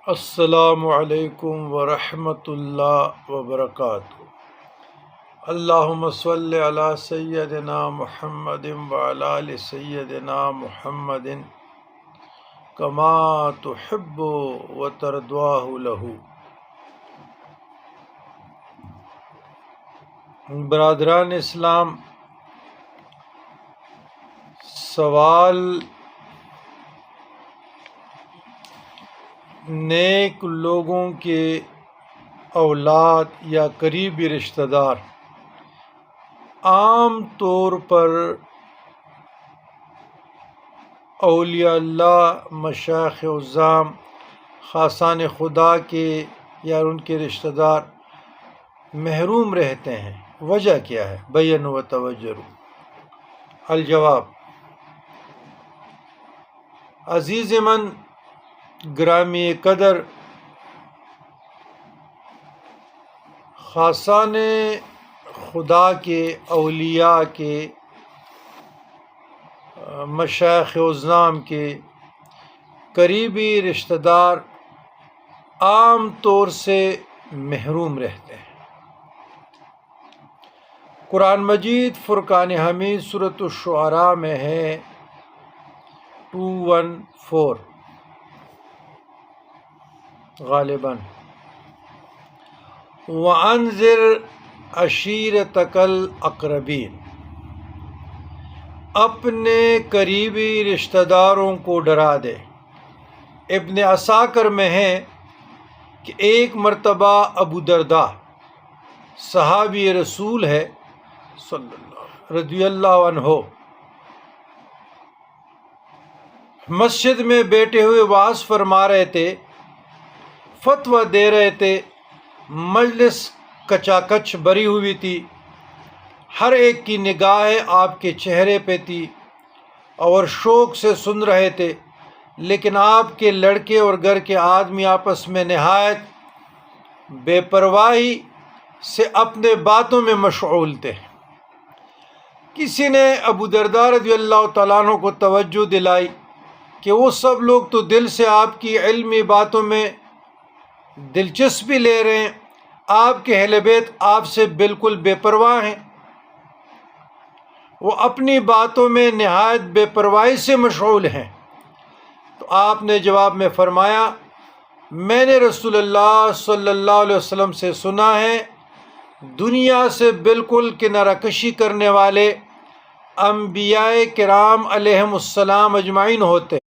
السلام علیکم ورحمۃ اللہ وبرکاتہ۔ اللہم صلی علی سیدنا محمد وعلی آل سیدنا محمد کما تحب وترضاہ لہ۔ برادران اسلام، سوال نیک لوگوں کے اولاد یا قریبی رشتہ دار عام طور پر اولیاء اللہ، مشائخ اعظام، خاصان خدا کے یا ان کے رشتہ دار محروم رہتے ہیں، وجہ کیا ہے؟ بین و توجہ۔ الجواب: عزیز من گرامی قدر، خاصان خدا کے، اولیاء کے، مشائخ اعظام کے قریبی رشتہ دار عام طور سے محروم رہتے ہیں۔ قرآن مجید فرقان حمید سورۃ الشعراء میں ہے 214 غالباً، وَأَنذِرْ عَشِيرَتَكَ الْأَقْرَبِينَ، اپنے قریبی رشتہ داروں کو ڈرا دے۔ ابن عساکر میں ہے کہ ایک مرتبہ ابو درداء صحابی رسول ہے صلی اللہ رضی اللہ عنہ مسجد میں بیٹھے ہوئے وعظ فرما رہے تھے، فتویٰ دے رہے تھے، مجلس کچا کچ بھری ہوئی تھی، ہر ایک کی نگاہیں آپ کے چہرے پہ تھی اور شوق سے سن رہے تھے، لیکن آپ کے لڑکے اور گھر کے آدمی آپس میں نہایت بے پرواہی سے اپنے باتوں میں مشغول تھے۔ کسی نے ابو درداء رضی اللہ تعالیٰ عنہ کو توجہ دلائی کہ وہ سب لوگ تو دل سے آپ کی علمی باتوں میں دلچسپی لے رہے ہیں، آپ کے اہل بیت آپ سے بالکل بے پرواہ ہیں، وہ اپنی باتوں میں نہایت بے پرواہی سے مشغول ہیں۔ تو آپ نے جواب میں فرمایا، میں نے رسول اللہ صلی اللہ علیہ وسلم سے سنا ہے، دنیا سے بالکل کنارہ کشی کرنے والے انبیاء کرام علیہم السلام اجمعین ہوتے ہیں۔